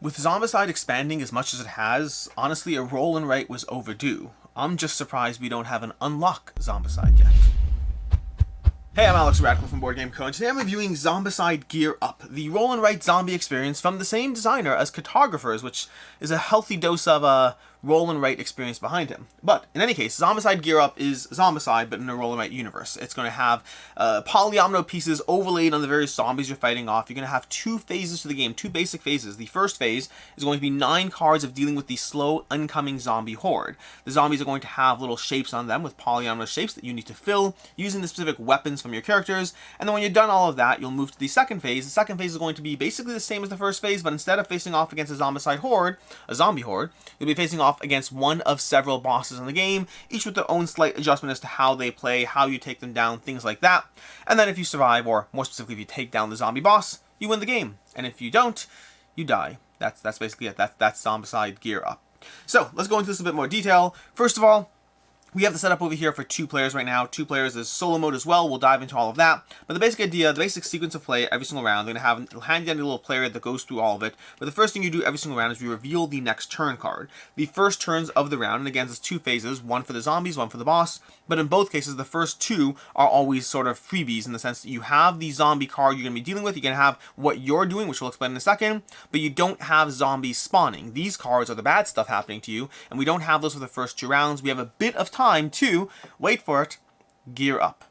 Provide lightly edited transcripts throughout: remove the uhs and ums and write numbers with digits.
With Zombicide expanding as much as it has, honestly, a roll and write was overdue. I'm just surprised we don't have an unlock Zombicide yet. Hey, I'm Alex Radical from Board Game Co. and today I'm reviewing Zombicide Gear Up, the roll and write zombie experience from the same designer as Cartographers, which is a healthy dose of roll and write experience behind him. But in any case, Zombicide Gear Up is Zombicide, but in a roll and write universe. It's going to have polyomino pieces overlaid on the various zombies you're fighting off. You're going to have two phases to the game, two basic phases. The first phase is going to be 9 cards of dealing with the slow, incoming zombie horde. The zombies are going to have little shapes on them with polyomino shapes that you need to fill using the specific weapons from your characters. And then when you're done all of that, you'll move to the second phase. The second phase is going to be basically the same as the first phase, but instead of facing off against a zombicide horde, a zombie horde, you'll be facing off against one of several bosses in the game, each with their own slight adjustment as to how they play, how you take them down, things like that. And then if you survive, or more specifically if you take down the zombie boss, you win the game. And if you don't, you die. That's basically it. That's Zombicide Gear Up. So let's go into this in a bit more detail. First of all, we have the setup over here for 2 players right now. 2 players is solo mode as well. We'll dive into all of that. But the basic idea, the basic sequence of play every single round, they're going to have a handy dandy little player that goes through all of it. But the first thing you do every single round is you reveal the next turn card. The first turns of the round, and again, there's 2 phases, one for the zombies, one for the boss. But in both cases, the first 2 are always sort of freebies in the sense that you have the zombie card you're going to be dealing with. You're going to have what you're doing, which we'll explain in a second, but you don't have zombies spawning. These cards are the bad stuff happening to you, and we don't have those for the first 2 rounds. We have a bit of time to, wait for it, gear up.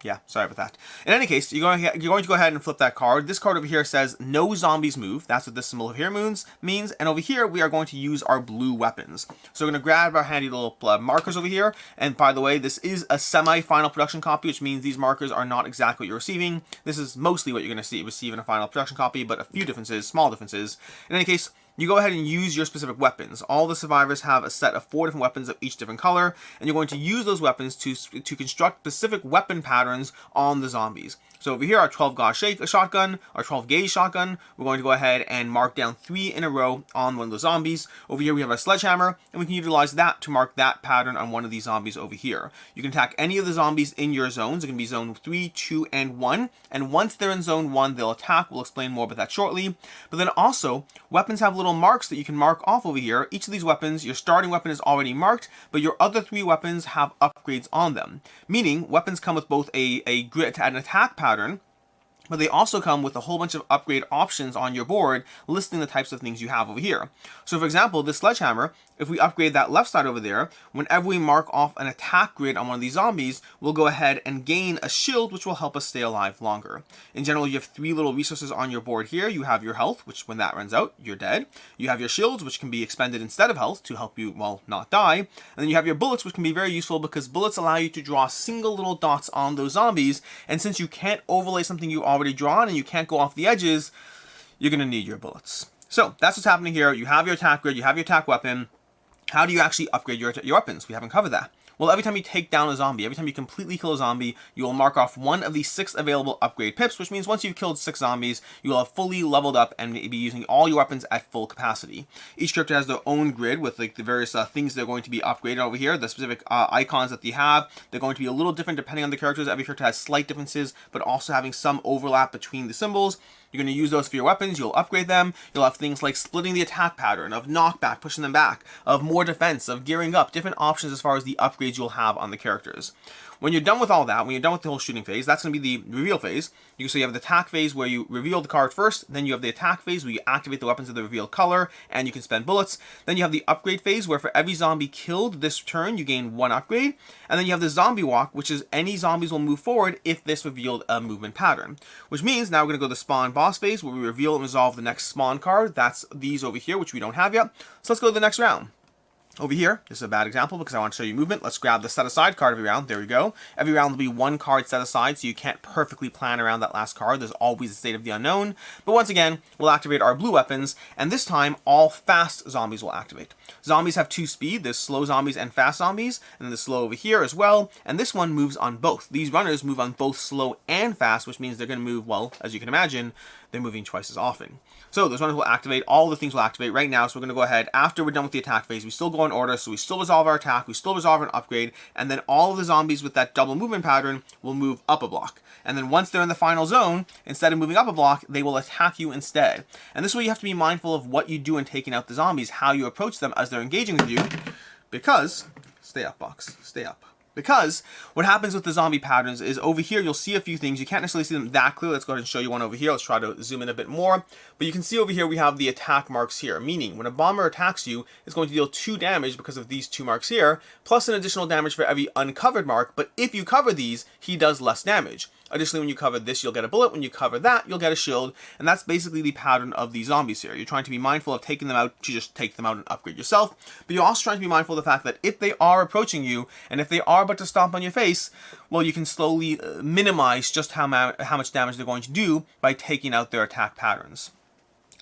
Yeah, sorry about that. In any case, you're going to go ahead and flip that card. This card over here says no zombies move. That's what this symbol over here means. And over here, we are going to use our blue weapons. So we're going to grab our handy little markers over here. And by the way, this is a semi-final production copy, which means these markers are not exactly what you're receiving. This is mostly what you're going to receive in a final production copy, but a few differences, small differences. In any case, you go ahead and use your specific weapons. All the survivors have a set of 4 different weapons of each different color, and you're going to use those weapons to construct specific weapon patterns on the zombies. So over here, our 12 gauge shotgun, our 12 gauge shotgun, we're going to go ahead and mark down 3 in a row on one of the zombies. Over here, we have our sledgehammer, and we can utilize that to mark that pattern on one of these zombies over here. You can attack any of the zombies in your zones. It can be zone 3, 2, and 1. And once they're in zone 1, they'll attack. We'll explain more about that shortly. But then also, weapons have little marks that you can mark off over here. Each of these weapons, your starting weapon is already marked, but your other 3 weapons have upgrades on them. Meaning, weapons come with both a grid and attack pattern, but they also come with a whole bunch of upgrade options on your board listing the types of things you have over here. So for example, this sledgehammer, if we upgrade that left side over there, whenever we mark off an attack grid on one of these zombies, we'll go ahead and gain a shield, which will help us stay alive longer. In general, you have 3 little resources on your board here. You have your health, which when that runs out, you're dead. You have your shields, which can be expended instead of health to help you, well, not die. And then you have your bullets, which can be very useful because bullets allow you to draw single little dots on those zombies. And since you can't overlay something you already drawn and you can't go off the edges, you're going to need your bullets. So that's what's happening here. You have your attack grid, you have your attack weapon. How do you actually upgrade your weapons? We haven't covered that. Well, every time you take down a zombie, every time you completely kill a zombie, you will mark off one of the 6 available upgrade pips, which means once you've killed 6 zombies, you will have fully leveled up and be using all your weapons at full capacity. Each character has their own grid with like the various things they're going to be upgraded over here. The specific icons that they have, they're going to be a little different depending on the characters. Every character has slight differences, but also having some overlap between the symbols. You're going to use those for your weapons, you'll upgrade them, you'll have things like splitting the attack pattern, of knockback, pushing them back, of more defense, of gearing up, different options as far as the upgrades you'll have on the characters. When you're done with all that, when you're done with the whole shooting phase, that's going to be the reveal phase. So you have the attack phase where you reveal the card first, then you have the attack phase where you activate the weapons of the revealed color, and you can spend bullets. Then you have the upgrade phase where for every zombie killed this turn, you gain 1 upgrade. And then you have the zombie walk, which is any zombies will move forward if this revealed a movement pattern. Which means now we're going to go to the spawn boss phase where we reveal and resolve the next spawn card. That's these over here, which we don't have yet. So let's go to the next round. Over here, this is a bad example because I want to show you movement. Let's grab the set aside card every round. There we go. Every round will be 1 card set aside, so you can't perfectly plan around that last card. There's always a state of the unknown. But once again, we'll activate our blue weapons, and this time, all fast zombies will activate. Zombies have 2 speed. There's slow zombies and fast zombies, and then the slow over here as well. And this one moves on both. These runners move on both slow and fast, which means they're going to move, well, as you can imagine, they're moving twice as often. So those runners will activate, all the things will activate right now. So we're going to go ahead, after we're done with the attack phase, we still go in order, so we still resolve our attack, we still resolve an upgrade, and then all of the zombies with that double movement pattern will move up a block. And then once they're in the final zone, instead of moving up a block, they will attack you instead. And this way you have to be mindful of what you do in taking out the zombies, how you approach them as they're engaging with you, because, stay up box, stay up. Because what happens with the zombie patterns is over here you'll see a few things. You can't necessarily see them that clearly. Let's go ahead and show you one over here. Let's try to zoom in a bit more. But you can see over here we have the attack marks here, meaning when a bomber attacks you, it's going to deal 2 damage because of these 2 marks here, plus an additional damage for every uncovered mark. But if you cover these, he does less damage. Additionally, when you cover this, you'll get a bullet. When you cover that, you'll get a shield. And that's basically the pattern of these zombies here. You're trying to be mindful of taking them out to just take them out and upgrade yourself. But you're also trying to be mindful of the fact that if they are approaching you, and if they are but to stomp on your face, well, you can slowly minimize just how much damage they're going to do by taking out their attack patterns.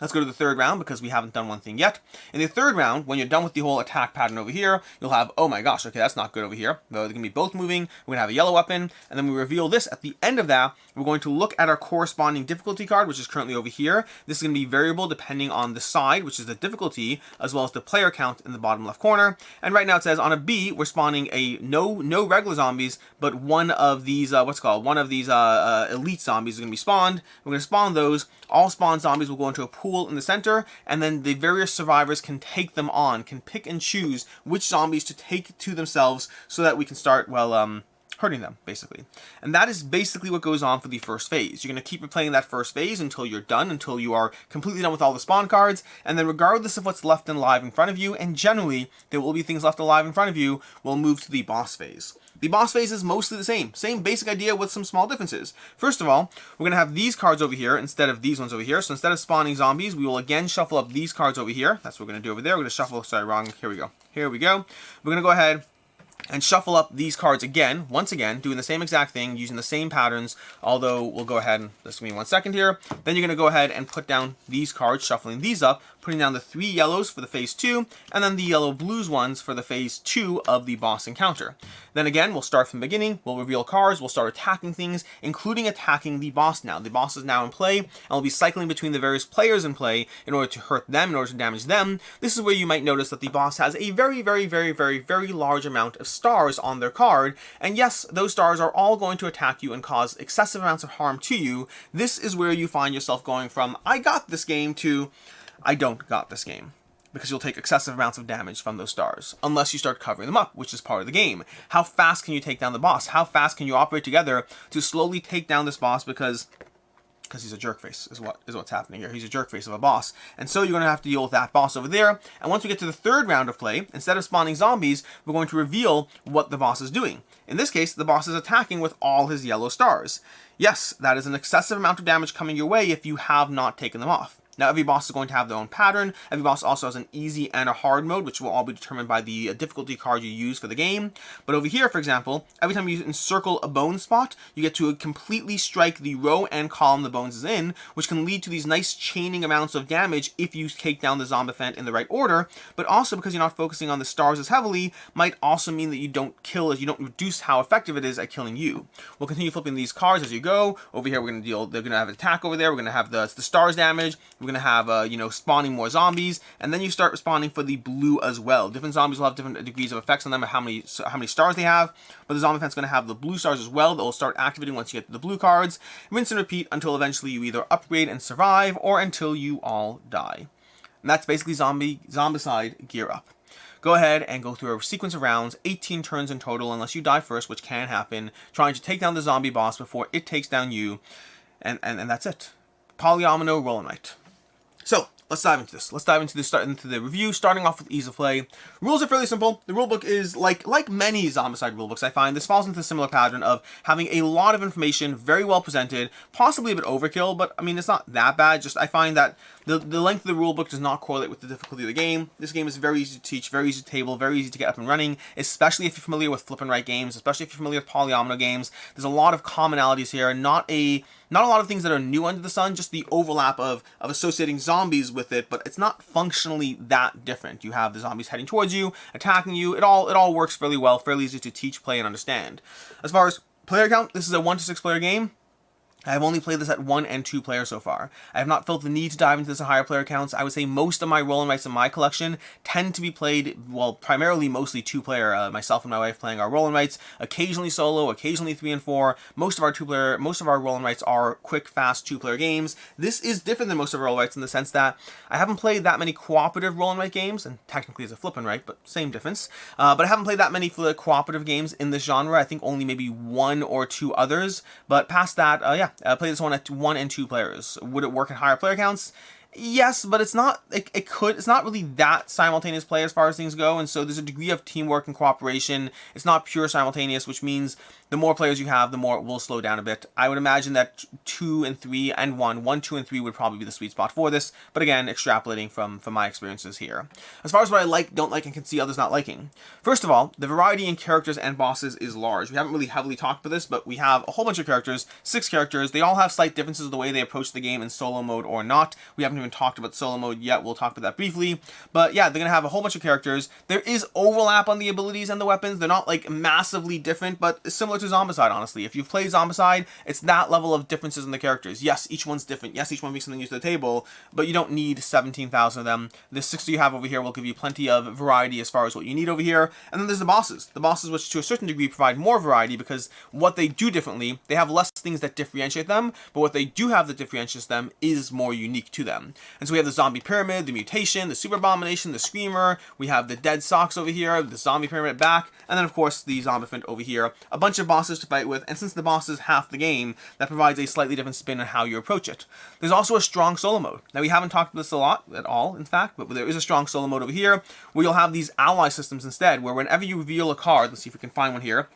Let's go to the third round because we haven't done one thing yet. In the third round, when you're done with the whole attack pattern over here, you'll have, oh my gosh, okay, that's not good over here. They're going to be both moving. We're going to have a yellow weapon, and then we reveal this. At the end of that, we're going to look at our corresponding difficulty card, which is currently over here. This is going to be variable depending on the side, which is the difficulty, as well as the player count in the bottom left corner. And right now it says on a B, we're spawning a no regular zombies, but one of these, elite zombies is going to be spawned. We're going to spawn those. All spawn zombies will go into a pool in the center, and then the various survivors can take them on, can pick and choose which zombies to take to themselves so that we can start, well, hurting them, basically. And that is basically what goes on for the first phase. You're going to keep replaying that first phase until you're done, until you are completely done with all the spawn cards, and then regardless of what's left alive in front of you, and generally there will be things left alive in front of you, we'll move to the boss phase. The boss phase is mostly the same basic idea with some small differences. First of all, we're going to have these cards over here instead of these ones over here. So instead of spawning zombies, we will again shuffle up these cards over here. That's what we're going to do over there. We're going to shuffle, sorry, wrong. Here we go. Here we go. We're going to go ahead and shuffle up these cards again, once again, doing the same exact thing, using the same patterns, although we'll go ahead and, just give me 1 second here. Then you're going to go ahead and put down these cards, shuffling these up, putting down the 3 yellows for the phase 2, and then the yellow blues ones for the phase 2 of the boss encounter. Then again, we'll start from the beginning, we'll reveal cards, we'll start attacking things, including attacking the boss now. The boss is now in play, and we'll be cycling between the various players in play in order to hurt them, in order to damage them. This is where you might notice that the boss has a very large amount of stars on their card, and yes, those stars are all going to attack you and cause excessive amounts of harm to you. This is where you find yourself going from, I got this game, to, I don't got this game. Because you'll take excessive amounts of damage from those stars, unless you start covering them up, which is part of the game. How fast can you take down the boss? How fast can you operate together to slowly take down this boss, because he's a jerk face is what's happening here. He's a jerk face of a boss. And so you're going to have to deal with that boss over there. And once we get to the third round of play, instead of spawning zombies, we're going to reveal what the boss is doing. In this case, the boss is attacking with all his yellow stars. Yes, that is an excessive amount of damage coming your way if you have not taken them off. Now, every boss is going to have their own pattern. Every boss also has an easy and a hard mode, which will all be determined by the difficulty card you use for the game. But over here, for example, every time you encircle a bone spot, you get to completely strike the row and column the bones is in, which can lead to these nice chaining amounts of damage if you take down the Zombicide in the right order. But also, because you're not focusing on the stars as heavily, might also mean that you don't kill, as you don't reduce how effective it is at killing you. We'll continue flipping these cards as you go. Over here, they're going to have an attack over there. We're going to have the stars damage. We're going to have, spawning more zombies, and then you start spawning for the blue as well. Different zombies will have different degrees of effects on them, and how many stars they have, but the zombie fence is going to have the blue stars as well that will start activating once you get to the blue cards. Rinse and repeat until eventually you either upgrade and survive, or until you all die. And that's basically Zombicide Gear Up. Go ahead and go through a sequence of rounds, 18 turns in total, unless you die first, which can happen, trying to take down the zombie boss before it takes down you, and that's it. Polyomino roll and write. So, let's dive into this. Let's dive into the review, starting off with ease of play. Rules are fairly simple. The rulebook is like many Zombicide rulebooks, I find. This falls into a similar pattern of having a lot of information, very well presented, possibly a bit overkill, but I mean, it's not that bad. Just I find that the length of the rulebook does not correlate with the difficulty of the game. This game is very easy to teach, very easy to table, very easy to get up and running, especially if you're familiar with flip and right games, especially if you're familiar with polyomino games. There's a lot of commonalities here, not a lot of things that are new under the sun, just the overlap of associating zombies with it, but it's not functionally that different. You have the zombies heading towards you, attacking you. It all works fairly well, fairly easy to teach, play, and understand. As far as player count, this is a 1 to 6 player game. I've only played this at 1 and 2 players so far. I have not felt the need to dive into this at higher player counts. I would say most of my roll and writes in my collection tend to be played, well, primarily mostly 2-player. Myself and my wife playing our roll and writes, occasionally solo, occasionally 3 and 4. Most of our roll and writes are quick, fast 2-player games. This is different than most of our roll and writes in the sense that I haven't played that many cooperative roll and write games, and technically it's a flip and write, but same difference. But I haven't played that many cooperative games in this genre. I think only maybe 1 or 2 others. But past that, play this one at 1 and 2 players. Would it work at higher player counts? Yes, but it's not. It's not really that simultaneous play as far as things go, and so there's a degree of teamwork and cooperation. It's not pure simultaneous, which means the more players you have, the more it will slow down a bit. I would imagine that 2 and 3 and 1, 2 and 3 would probably be the sweet spot for this. But again, extrapolating from my experiences here. As far as what I like, don't like, and can see others not liking. First of all, the variety in characters and bosses is large. We haven't really heavily talked about this, but we have a whole bunch of characters, 6 characters. They all have slight differences of the way they approach the game in solo mode or not. We haven't even talked about solo mode yet. We'll talk about that briefly. But yeah, they're going to have a whole bunch of characters. There is overlap on the abilities and the weapons. They're not like massively different, but similar to Zombicide, honestly. If you've played Zombicide, it's that level of differences in the characters. Yes, each one's different. Yes, each one brings something new to the table, but you don't need 17,000 of them. The 60 you have over here will give you plenty of variety as far as what you need over here. And then there's the bosses. The bosses, which to a certain degree provide more variety because what they do differently, they have less things that differentiate them, but what they do have that differentiates them is more unique to them. And so we have the zombie pyramid, the mutation, the super abomination, the screamer. We have the dead socks over here, the zombie pyramid back, and then of course the zombifiant over here. A bunch of bosses to fight with, and since the boss is half the game, that provides a slightly different spin on how you approach it. There's also a strong solo mode. Now we haven't talked about this a lot at all, in fact, but there is a strong solo mode over here where you'll have these ally systems instead, where whenever you reveal a card, let's see if we can find one here.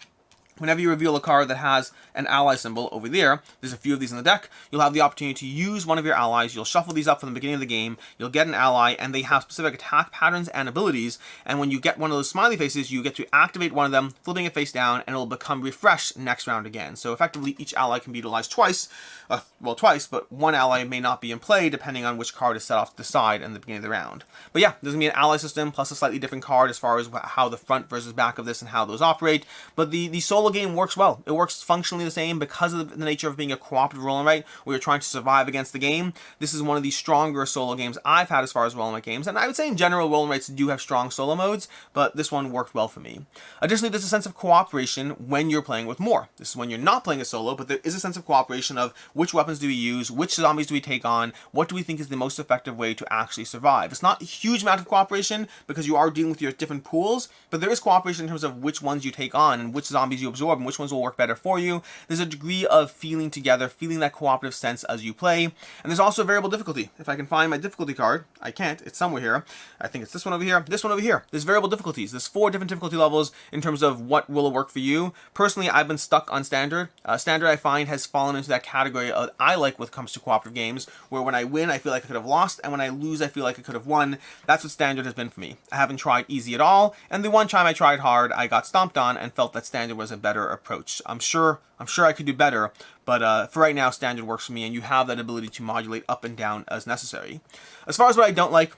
Whenever you reveal a card that has an ally symbol over there's a few of these in the deck, you'll have the opportunity to use one of your allies. You'll shuffle these up from the beginning of the game, you'll get an ally, and they have specific attack patterns and abilities, and when you get one of those smiley faces, you get to activate one of them, flipping it face down, and it'll become refreshed next round again. So effectively, each ally can be utilized twice, but one ally may not be in play, depending on which card is set off to the side in the beginning of the round. But yeah, there's going to be an ally system, plus a slightly different card as far as how the front versus back of this and how those operate, but the solo game works well. It works functionally the same because of the nature of being a cooperative roll and write, where you're trying to survive against the game. This is one of the stronger solo games I've had as far as roll and write games, and I would say in general roll and writes do have strong solo modes, but this one worked well for me. Additionally, there's a sense of cooperation when you're playing with more. This is when you're not playing a solo, but there is a sense of cooperation of which weapons do we use, which zombies do we take on, what do we think is the most effective way to actually survive. It's not a huge amount of cooperation because you are dealing with your different pools, but there is cooperation in terms of which ones you take on and which zombies you absorb and which ones will work better for you. There's a degree of feeling together, feeling that cooperative sense as you play. And there's also variable difficulty. If I can find my difficulty card, I can't, it's somewhere here. I think it's this one over here, this one over here. There's variable difficulties. There's 4 different difficulty levels in terms of what will work for you. Personally, I've been stuck on standard. Standard, I find, has fallen into that category of I like when it comes to cooperative games, where when I win, I feel like I could have lost, and when I lose, I feel like I could have won. That's what standard has been for me. I haven't tried easy at all, and the one time I tried hard, I got stomped on and felt that standard was a better approach. I'm sure I could do better, but for right now, standard works for me, and you have that ability to modulate up and down as necessary. As far as what I don't like,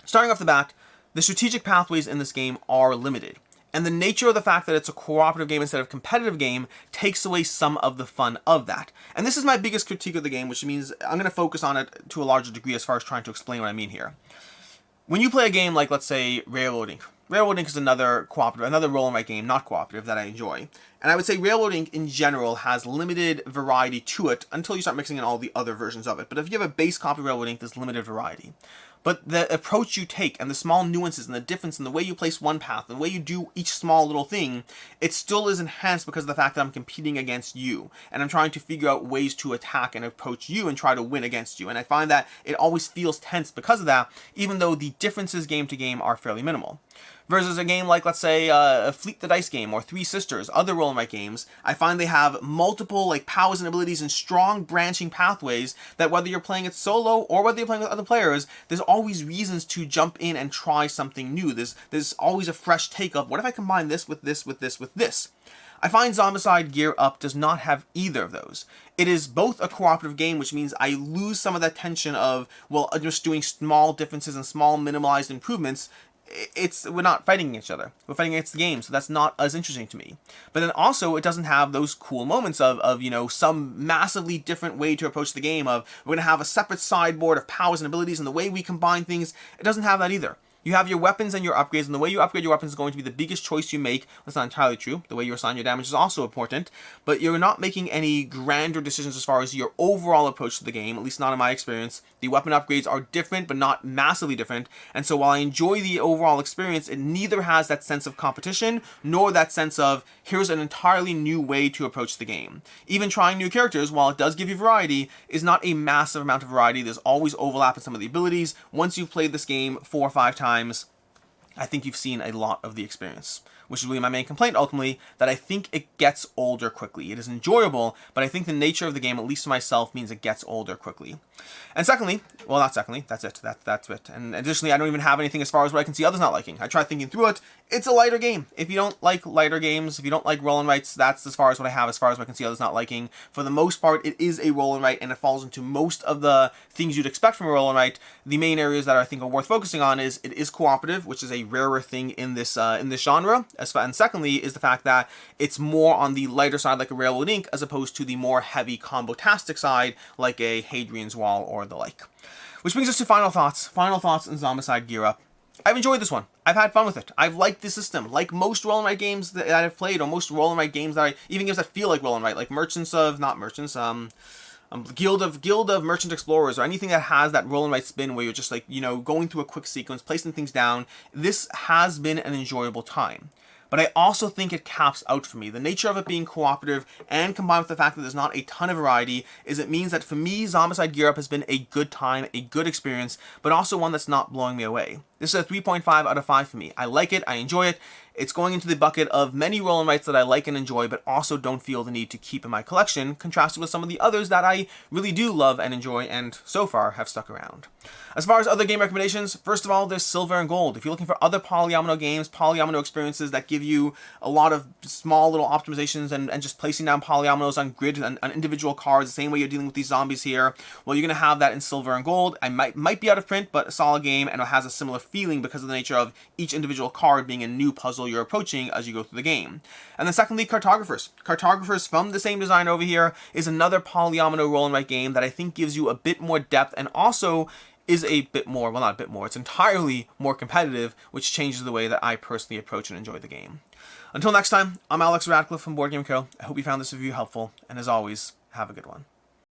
starting off the bat, the strategic pathways in this game are limited. And the nature of the fact that it's a cooperative game instead of competitive game takes away some of the fun of that. And this is my biggest critique of the game, which means I'm going to focus on it to a larger degree as far as trying to explain what I mean here. When you play a game like, let's say, Railroad Inc. Railroad Inc. is another roll and write game, not cooperative, that I enjoy. And I would say Railroad Inc. in general has limited variety to it until you start mixing in all the other versions of it. But if you have a base copy of Railroad Inc., there's limited variety. But the approach you take and the small nuances and the difference in the way you place one path and the way you do each small little thing, it still is enhanced because of the fact that I'm competing against you. And I'm trying to figure out ways to attack and approach you and try to win against you. And I find that it always feels tense because of that, even though the differences game to game are fairly minimal. Versus a game like, let's say, Fleet the Dice game or Three Sisters, other roll and write games, I find they have multiple powers and abilities and strong branching pathways that whether you're playing it solo or whether you're playing with other players, there's always reasons to jump in and try something new. There's always a fresh take of, what if I combine this with this with this with this? I find Zombicide Gear Up does not have either of those. It is both a cooperative game, which means I lose some of that tension of, well, just doing small differences and small minimalized improvements we're not fighting each other. We're fighting against the game, so that's not as interesting to me. But then also, it doesn't have those cool moments of some massively different way to approach the game, of we're going to have a separate sideboard of powers and abilities and the way we combine things. It doesn't have that either. You have your weapons and your upgrades, and the way you upgrade your weapons is going to be the biggest choice you make. That's not entirely true. The way you assign your damage is also important, but you're not making any grander decisions as far as your overall approach to the game, at least not in my experience. The weapon upgrades are different, but not massively different, and so while I enjoy the overall experience, it neither has that sense of competition, nor that sense of, here's an entirely new way to approach the game. Even trying new characters, while it does give you variety, is not a massive amount of variety. There's always overlap in some of the abilities. Once you've played this game 4 or 5 times, I think you've seen a lot of the experience, which is really my main complaint ultimately, that I think it gets older quickly. It is enjoyable, but I think the nature of the game, at least to myself, means it gets older quickly. And secondly, well, not secondly, that's it. That's it. And additionally, I don't even have anything as far as what I can see others not liking. I tried thinking through it. It's a lighter game. If you don't like lighter games, if you don't like roll and writes, that's as far as what I have as far as what I can see others not liking. For the most part, it is a roll and write, and it falls into most of the things you'd expect from a roll and write. The main areas that I think are worth focusing on is it is cooperative, which is a rarer thing in this genre. And secondly, is the fact that it's more on the lighter side, like a Railroad Inc., as opposed to the more heavy combo-tastic side, like a Hadrian's Wall or the like. Which brings us to final thoughts. Final thoughts on Zombicide Gear Up. I've enjoyed this one. I've had fun with it. I've liked the system. Like most roll and write games that I've played, or most roll and write games even games that feel like roll and write, like Guild of Merchant Explorers, or anything that has that roll and write spin where you're just like, going through a quick sequence, placing things down. This has been an enjoyable time. But I also think it caps out for me. The nature of it being cooperative, and combined with the fact that there's not a ton of variety, is it means that for me, Zombicide Gear Up has been a good time, a good experience, but also one that's not blowing me away. This is a 3.5 out of 5 for me. I like it, I enjoy it. It's going into the bucket of many roll and writes that I like and enjoy, but also don't feel the need to keep in my collection, contrasted with some of the others that I really do love and enjoy, and so far have stuck around. As far as other game recommendations, first of all, there's Silver and Gold. If you're looking for other polyomino games, polyomino experiences that give you a lot of small little optimizations and just placing down polyominoes on grid and on individual cards, the same way you're dealing with these zombies here, well, you're going to have that in Silver and Gold. I might be out of print, but a solid game, and it has a similar feeling because of the nature of each individual card being a new puzzle you're approaching as you go through the game. And then secondly, Cartographers. Cartographers, from the same designer over here, is another polyomino roll and write game that I think gives you a bit more depth, and also is a bit more, well, not a bit more, it's entirely more competitive, which changes the way that I personally approach and enjoy the game. Until next time, I'm Alex Radcliffe from Board Game Co. I hope you found this review helpful, and as always, have a good one.